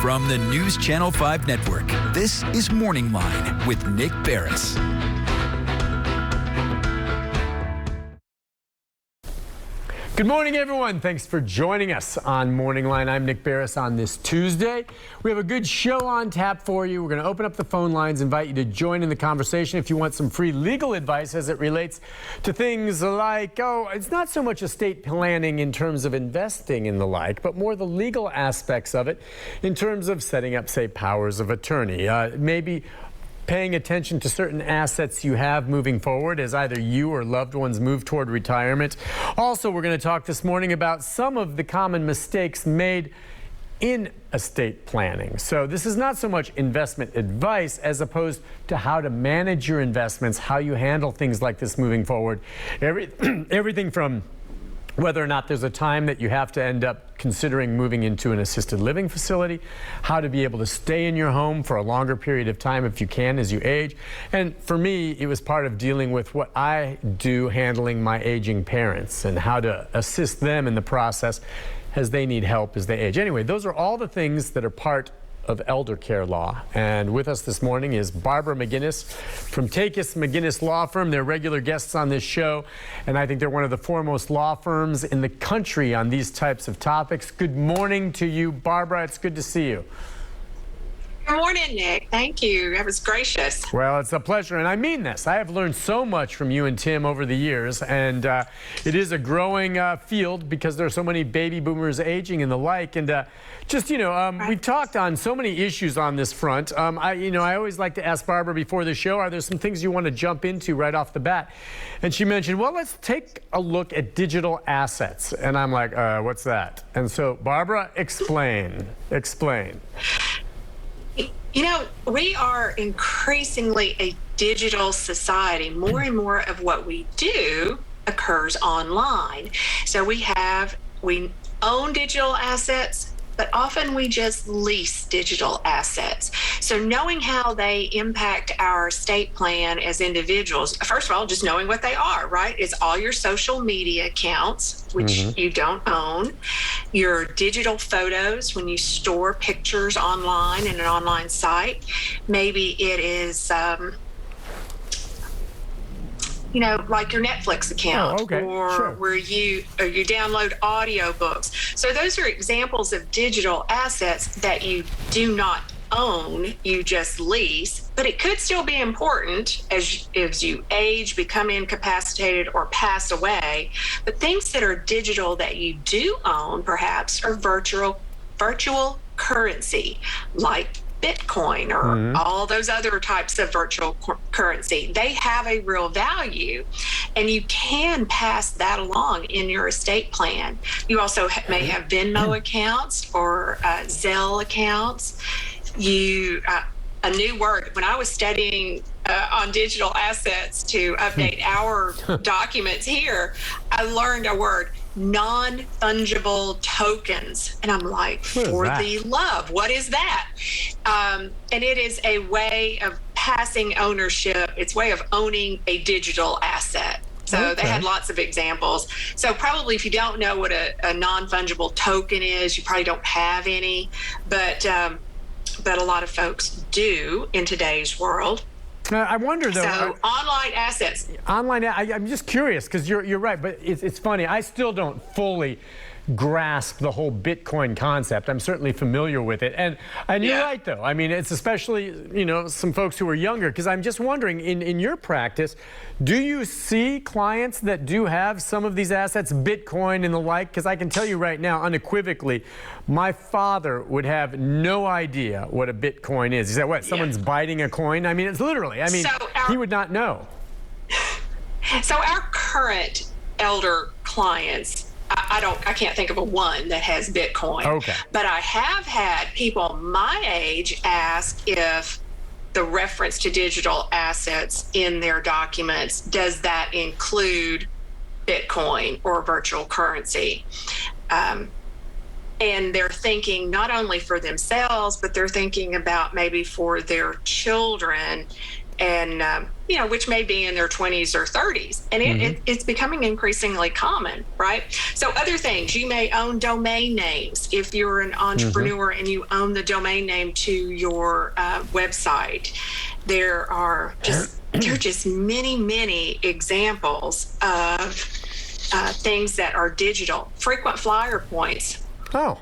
From the News Channel 5 Network, this is Morning Line with Nick Barris. Good morning, everyone. Thanks for joining us on Morning Line. I'm Nick Barris on this Tuesday. We have a good show on tap for you. We're going to open up the phone lines, invite you to join in the conversation if you want some free legal advice as it relates to things like, it's not so much estate planning in terms of investing and the like, but more the legal aspects of it in terms of setting up, say, powers of attorney. Maybe paying attention to certain assets you have moving forward as either you or loved ones move toward retirement. Also, we're going to talk this morning about some of the common mistakes made in estate planning. So this is not so much investment advice as opposed to how to manage your investments, how you handle things like this moving forward. Everything from whether or not there's a time that you have to end up considering moving into an assisted living facility, how to be able to stay in your home for a longer period of time if you can as you age. And for me, it was part of dealing with what I do handling my aging parents and how to assist them in the process as they need help as they age. Anyway, those are all the things that are part of elder care law. And with us this morning is Barbara McGinnis from Takacs McGinnis Law Firm. They're regular guests on this show, and I think they're one of the foremost law firms in the country on these types of topics. Good morning to you, Barbara. It's good to see you. Good morning, Nick. Thank you. That was gracious. Well, it's a pleasure, and I mean this. I have learned so much from you and Tim over the years, and it is a growing field because there are so many baby boomers aging and the like. And we've talked on so many issues on this front. I always like to ask Barbara before the show, are there some things you want to jump into right off the bat? And she mentioned, well, let's take a look at digital assets. And I'm like, what's that? And so, Barbara, explain. You know, we are increasingly a digital society. More and more of what we do occurs online. So we own digital assets, but often we just lease digital assets. So knowing how they impact our estate plan as individuals, first of all, just knowing what they are, right? It's all your social media accounts, which you don't own, your digital photos when you store pictures online in an online site. Maybe it is like your Netflix account, where you download audio books. So those are examples of digital assets that you do not own, you just lease, but it could still be important as you age, become incapacitated, or pass away. But things that are digital that you do own, perhaps, are virtual currency, like Bitcoin or all those other types of virtual currency. They have a real value, and you can pass that along in your estate plan. You also may have Venmo accounts or Zelle accounts. A new word, when I was studying on digital assets to update our documents here, I learned a word, non-fungible tokens. And I'm like, for the love, what is that? And it is a way of passing ownership. It's a way of owning a digital asset. So they had lots of examples. So probably if you don't know what a non-fungible token is, you probably don't have any, but a lot of folks do in today's world. I wonder, though. So online assets. I'm just curious, because you're right, but it's funny. I still don't fully grasp the whole Bitcoin concept. I'm certainly familiar with it. And you're right, though. I mean, it's especially, some folks who are younger, because I'm just wondering, in your practice, do you see clients that do have some of these assets, Bitcoin and the like? Because I can tell you right now, unequivocally, my father would have no idea what a Bitcoin is. He said, what, someone's biting a coin? I mean, it's literally, he would not know. So our current elder clients, I can't think of a one that has Bitcoin. Okay. But I have had people my age ask if the reference to digital assets in their documents, does that include Bitcoin or virtual currency? And they're thinking not only for themselves, but they're thinking about maybe for their children which may be in their 20s or 30s. And it's becoming increasingly common, right? So other things, you may own domain names. If you're an entrepreneur and you own the domain name to your website, there are just many examples of things that are digital. Frequent flyer points. Oh.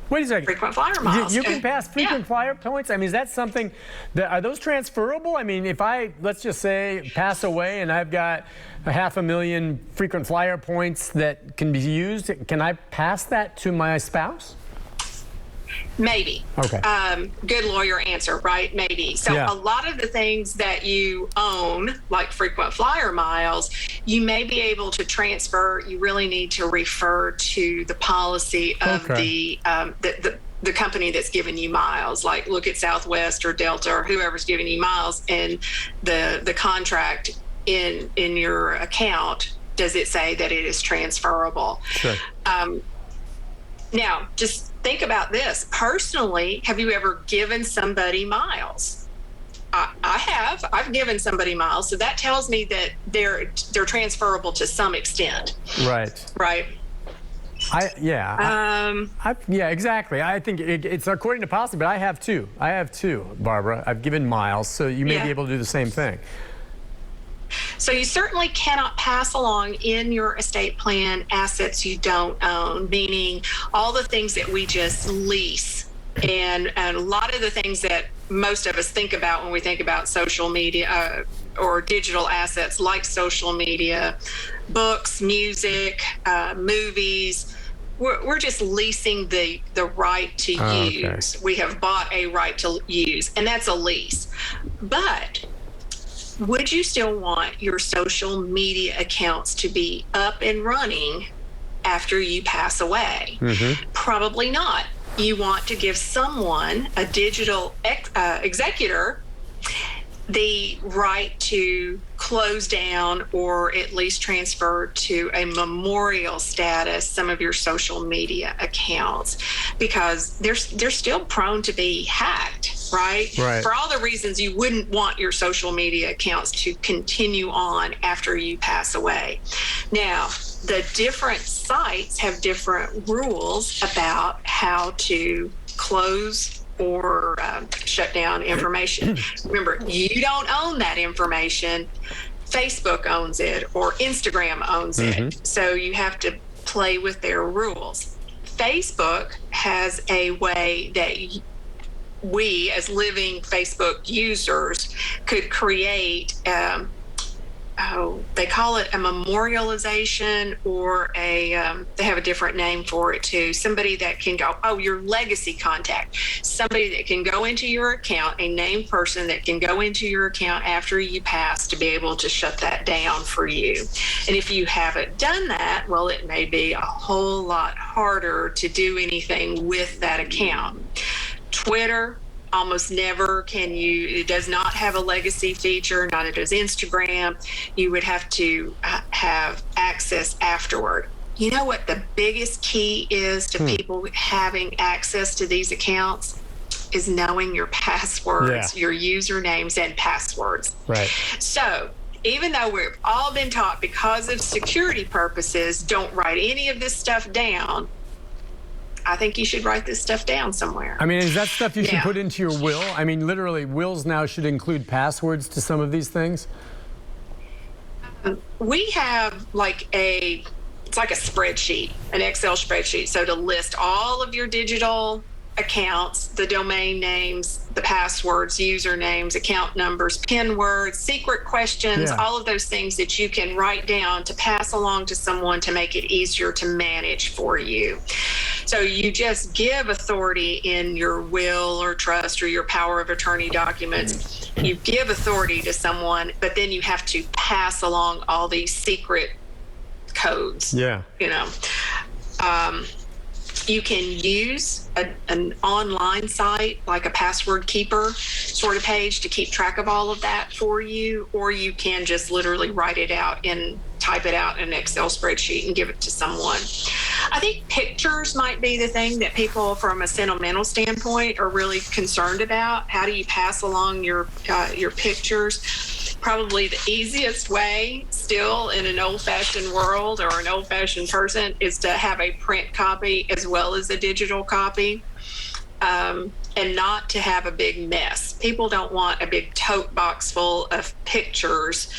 Wait a second. Frequent flyer miles. You can pass frequent flyer points? I mean, is that something are those transferable? I mean, if let's just say, pass away and I've got 500,000 frequent flyer points that can be used, can I pass that to my spouse? Maybe. Okay. Good lawyer answer, right? Maybe. So a lot of the things that you own, like frequent flyer miles, you may be able to transfer. You really need to refer to the policy of the company that's giving you miles. Like look at Southwest or Delta or whoever's giving you miles, and the contract in your account, does it say that it is transferable? Sure. Now, just think about this. Personally, have you ever given somebody miles? I have. I've given somebody miles, so that tells me that they're transferable to some extent. Right. Right. Yeah, exactly. I think it's according to policy, but I have too, Barbara. I've given miles, so you may be able to do the same thing. So you certainly cannot pass along in your estate plan assets you don't own, meaning all the things that we just lease and a lot of the things that most of us think about when we think about social media or digital assets like social media, books, music, movies. We're just leasing the right to use. We have bought a right to use, and that's a lease. But would you still want your social media accounts to be up and running after you pass away? Probably not. You want to give someone, a digital executor, the right to close down or at least transfer to a memorial status some of your social media accounts, because they're still prone to be hacked, right? For all the reasons you wouldn't want your social media accounts to continue on after you pass away. Now, the different sites have different rules about how to close or shut down information. Remember, you don't own that information. Facebook owns it or Instagram owns it. So you have to play with their rules. Facebook has a way that we as living Facebook users could create they call it a memorialization, or they have a different name for it too. Somebody that can go, your legacy contact, somebody that can go into your account, a named person that can go into your account after you pass to be able to shut that down for you. And if you haven't done that, well, it may be a whole lot harder to do anything with that account. Twitter, almost never it does not have a legacy feature, neither does Instagram. You would have to have access afterward. You know what the biggest key is to people having access to these accounts is knowing your passwords, your usernames and passwords. Right. So even though we've all been taught, because of security purposes, don't write any of this stuff down, I think you should write this stuff down somewhere. I mean, is that stuff you should put into your will? I mean, literally, wills now should include passwords to some of these things. We have it's like a spreadsheet, an Excel spreadsheet. So to list all of your digital accounts, the domain names, the passwords, usernames, account numbers, PIN words, secret questions, all of those things that you can write down to pass along to someone to make it easier to manage for you. So you just give authority in your will or trust or your power of attorney documents. You give authority to someone, but then you have to pass along all these secret codes. You know, you can use an online site like a password keeper sort of page to keep track of all of that for you, or you can just literally write it out in type it out in an Excel spreadsheet and give it to someone. I think pictures might be the thing that people from a sentimental standpoint are really concerned about. How do you pass along your pictures? Probably the easiest way still in an old-fashioned world or an old-fashioned person is to have a print copy as well as a digital copy. And not to have a big mess. People don't want a big tote box full of pictures.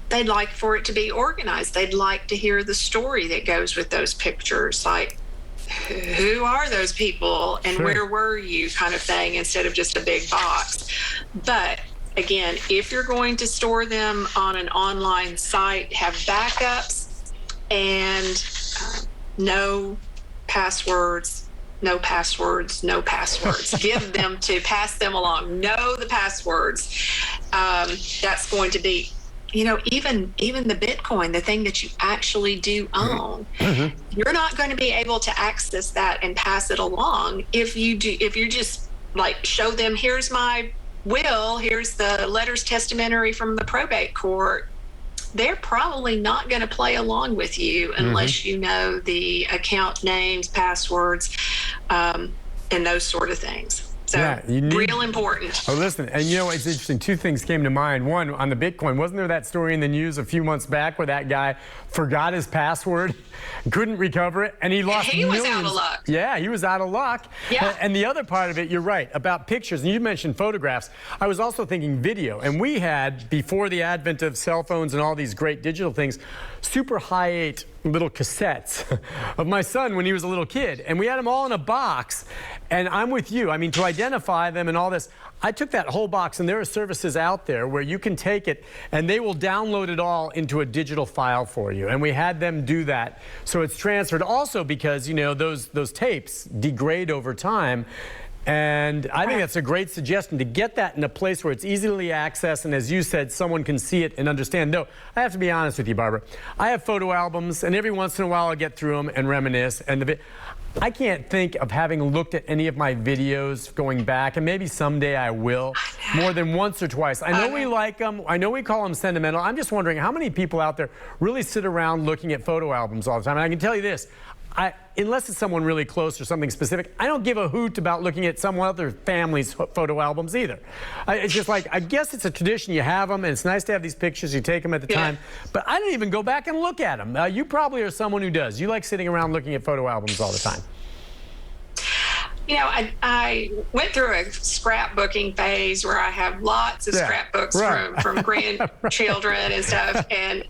They'd like for it to be organized. They'd like to hear the story that goes with those pictures, like who are those people and where were you kind of thing, instead of just a big box. But again, if you're going to store them on an online site, have backups and no passwords. No passwords. Give them to pass them along. Know the passwords. That's going to be, even the Bitcoin, the thing that you actually do own. Mm-hmm. You're not going to be able to access that and pass it along if you just like show them, here's my will, here's the letters testamentary from the probate court. They're probably not going to play along with you unless you know the account names, passwords, and those sort of things. So real important. Oh, listen, and it's interesting. Two things came to mind. One, on the Bitcoin, wasn't there that story in the news a few months back where that guy forgot his password, couldn't recover it, and he lost millions. He was out of luck. Yeah, he was out of luck. Yeah. And the other part of it, you're right, about pictures, and you mentioned photographs. I was also thinking video, and we had, before the advent of cell phones and all these great digital things, super high-8 little cassettes of my son when he was a little kid, and we had them all in a box. And I'm with you. I mean, to identify them and all this, I took that whole box, and there are services out there where you can take it and they will download it all into a digital file for you. And we had them do that, so it's transferred. Also because those tapes degrade over time. And I think that's a great suggestion, to get that in a place where it's easily accessed, and as you said, someone can see it and understand. No, I have to be honest with you, Barbara. I have photo albums, and every once in a while I'll get through them and reminisce. And I can't think of having looked at any of my videos going back, and maybe someday I will, more than once or twice. I know we like them. I know we call them sentimental. I'm just wondering how many people out there really sit around looking at photo albums all the time. And I can tell you this. Unless it's someone really close or something specific, I don't give a hoot about looking at some other family's photo albums either. It's just like, I guess it's a tradition. You have them, and it's nice to have these pictures. You take them at the time. But I don't even go back and look at them. You probably are someone who does. You like sitting around looking at photo albums all the time. I went through a scrapbooking phase where I have lots of scrapbooks from grandchildren and stuff, and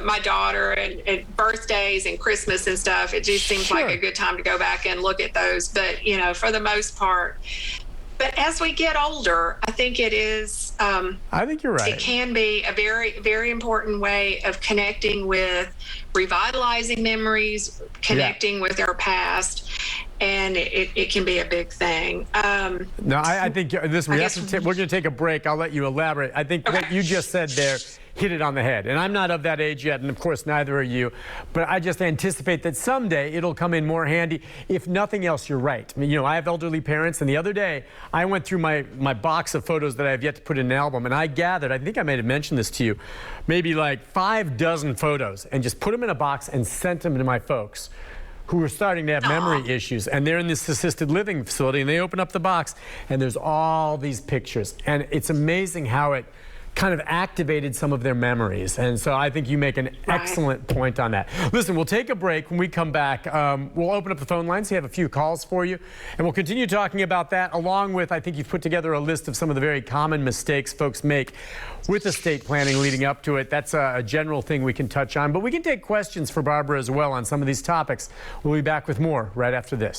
my daughter, and birthdays and Christmas and stuff. It just seems like a good time to go back and look at those. But, for the most part. But as we get older, I think it is. I think you're right. It can be a very, very important way of connecting with, revitalizing memories, connecting with our past. And it can be a big thing. No, I think this. We're going to take a break. I'll let you elaborate. I think what you just said there hit it on the head. And I'm not of that age yet, and of course neither are you. But I just anticipate that someday it'll come in more handy. If nothing else, you're right. I mean, I have elderly parents, and the other day I went through my box of photos that I have yet to put in an album, and I gathered, I think I may have mentioned this to you, maybe like 5 dozen photos, and just put them in a box and sent them to my folks, who are starting to have memory issues, and they're in this assisted living facility, and they open up the box, and there's all these pictures, and it's amazing how it kind of activated some of their memories. And so I think you make an excellent point on that. Listen, we'll take a break. When we come back, we'll open up the phone lines. We have a few calls for you, and we'll continue talking about that, along with, I think you've put together a list of some of the very common mistakes folks make with estate planning leading up to it. That's a general thing we can touch on, but we can take questions for Barbara as well on some of these topics. We'll be back with more right after this.